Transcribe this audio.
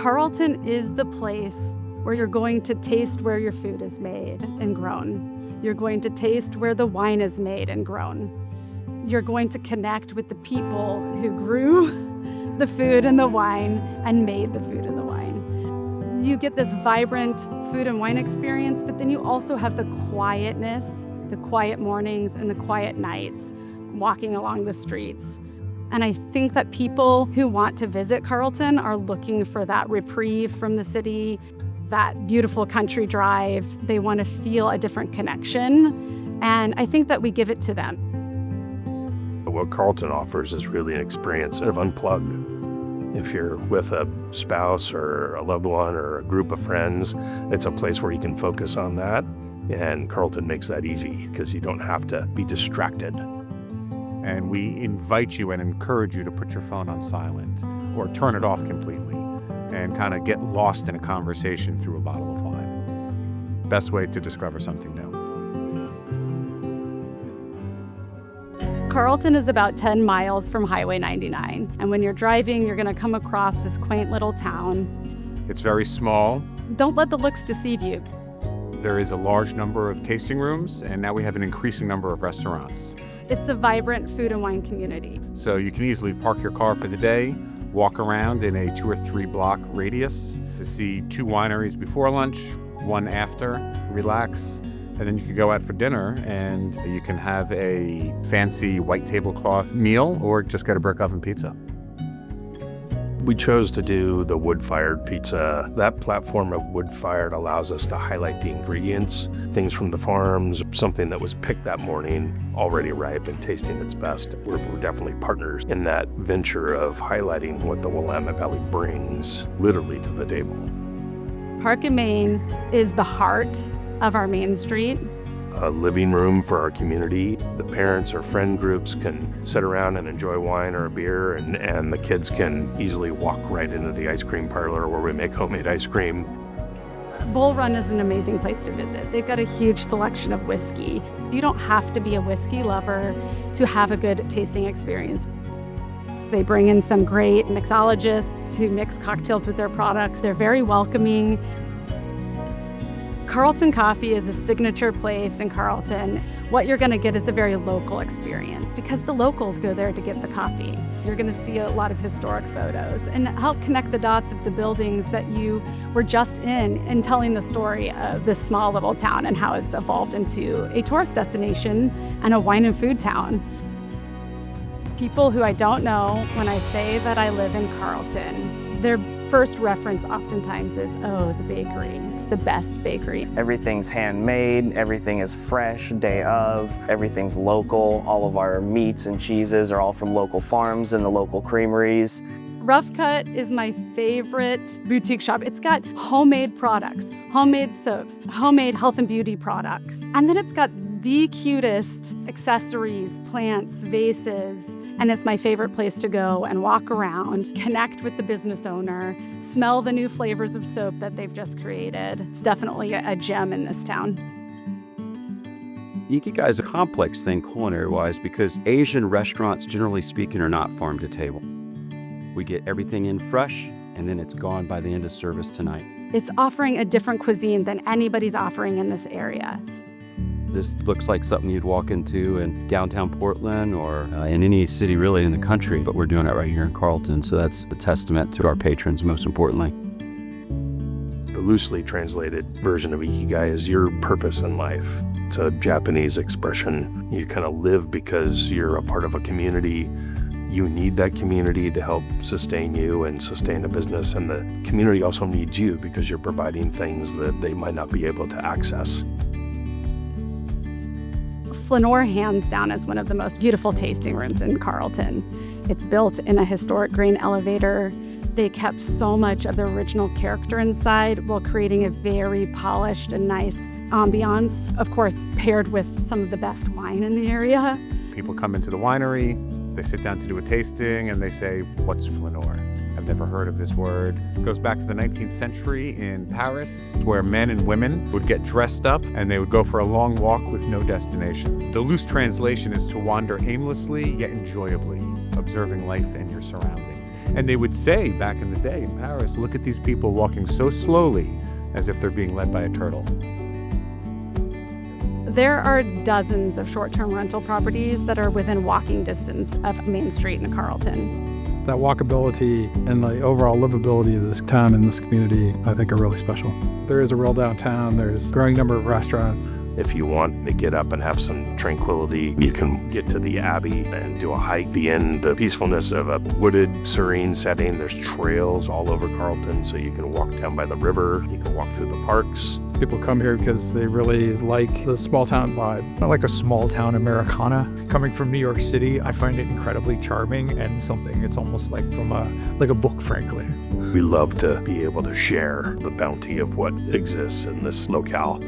Carlton is the place where you're going to taste where your food is made and grown. You're going to taste where the wine is made and grown. You're going to connect with the people who grew the food and the wine and made the food and the wine. You get this vibrant food and wine experience, but then you also have the quietness, the quiet mornings and the quiet nights walking along the streets. And I think that people who want to visit Carlton are looking for that reprieve from the city, that beautiful country drive. They want to feel a different connection, and I think that we give it to them. What Carlton offers is really an experience of unplug. If you're with a spouse or a loved one or a group of friends, it's a place where you can focus on that, and Carlton makes that easy because you don't have to be distracted. And we invite you and encourage you to put your phone on silent or turn it off completely and kind of get lost in a conversation through a bottle of wine. Best way to discover something new. Carlton is about 10 miles from Highway 99. And when you're driving, you're going to come across this quaint little town. It's very small. Don't let the looks deceive you. There is a large number of tasting rooms, and now we have an increasing number of restaurants. It's a vibrant food and wine community. So you can easily park your car for the day, walk around in a 2 or 3 block radius to see 2 wineries before lunch, 1 after, relax, and then you can go out for dinner and you can have a fancy white tablecloth meal or just get a brick oven pizza. We chose to do the wood-fired pizza. That platform of wood-fired allows us to highlight the ingredients, things from the farms, something that was picked that morning, already ripe and tasting its best. We're definitely partners in that venture of highlighting what the Willamette Valley brings literally to the table. Park and Main is the heart of our main street. A living room for our community. The parents or friend groups can sit around and enjoy wine or a beer, and the kids can easily walk right into the ice cream parlor where we make homemade ice cream. Bull Run is an amazing place to visit. They've got a huge selection of whiskey. You don't have to be a whiskey lover to have a good tasting experience. They bring in some great mixologists who mix cocktails with their products. They're very welcoming. Carlton Coffee is a signature place in Carlton. What you're going to get is a very local experience because the locals go there to get the coffee. You're going to see a lot of historic photos and help connect the dots of the buildings that you were just in and telling the story of this small little town and how it's evolved into a tourist destination and a wine and food town. People who I don't know, when I say that I live in Carlton, their first reference oftentimes is, oh, the bakery. It's the best bakery. Everything's handmade, everything is fresh, day of, everything's local. All of our meats and cheeses are all from local farms and the local creameries. Rough Cut is my favorite boutique shop. It's got homemade products, homemade soaps, homemade health and beauty products. And then it's got the cutest accessories, plants, vases, and it's my favorite place to go and walk around, connect with the business owner, smell the new flavors of soap that they've just created. It's definitely a gem in this town. Ikigai is a complex thing culinary-wise because Asian restaurants, generally speaking, are not farm to table. We get everything in fresh, and then it's gone by the end of service tonight. It's offering a different cuisine than anybody's offering in this area. This looks like something you'd walk into in downtown Portland or in any city really in the country, but we're doing it right here in Carlton, so that's a testament to our patrons, most importantly. The loosely translated version of Ikigai is your purpose in life. It's a Japanese expression. You kind of live because you're a part of a community. You need that community to help sustain you and sustain a business, and the community also needs you because you're providing things that they might not be able to access. Flâneur, hands down, is one of the most beautiful tasting rooms in Carlton. It's built in a historic grain elevator. They kept so much of the original character inside while creating a very polished and nice ambiance, of course, paired with some of the best wine in the area. People come into the winery, they sit down to do a tasting, and they say, "What's Flâneur? I've never heard of this word." It goes back to the 19th century in Paris, where men and women would get dressed up and they would go for a long walk with no destination. The loose translation is to wander aimlessly yet enjoyably. observing life and your surroundings. And they would say back in the day in Paris, look at these people walking so slowly as if they're being led by a turtle. There are dozens of short-term rental properties that are within walking distance of Main Street in Carlton. That walkability and the overall livability of this town and this community, I think, are really special. There is a real downtown. There's a growing number of restaurants. If you want to get up and have some tranquility, you can get to the Abbey and do a hike, be in the peacefulness of a wooded, serene setting. There's trails all over Carlton, so you can walk down by the river, you can walk through the parks. People come here because they really like the small town vibe. I like a small town Americana. Coming from New York City, I find it incredibly charming and something it's almost like from a book, frankly. We love to be able to share the bounty of what exists in this locale.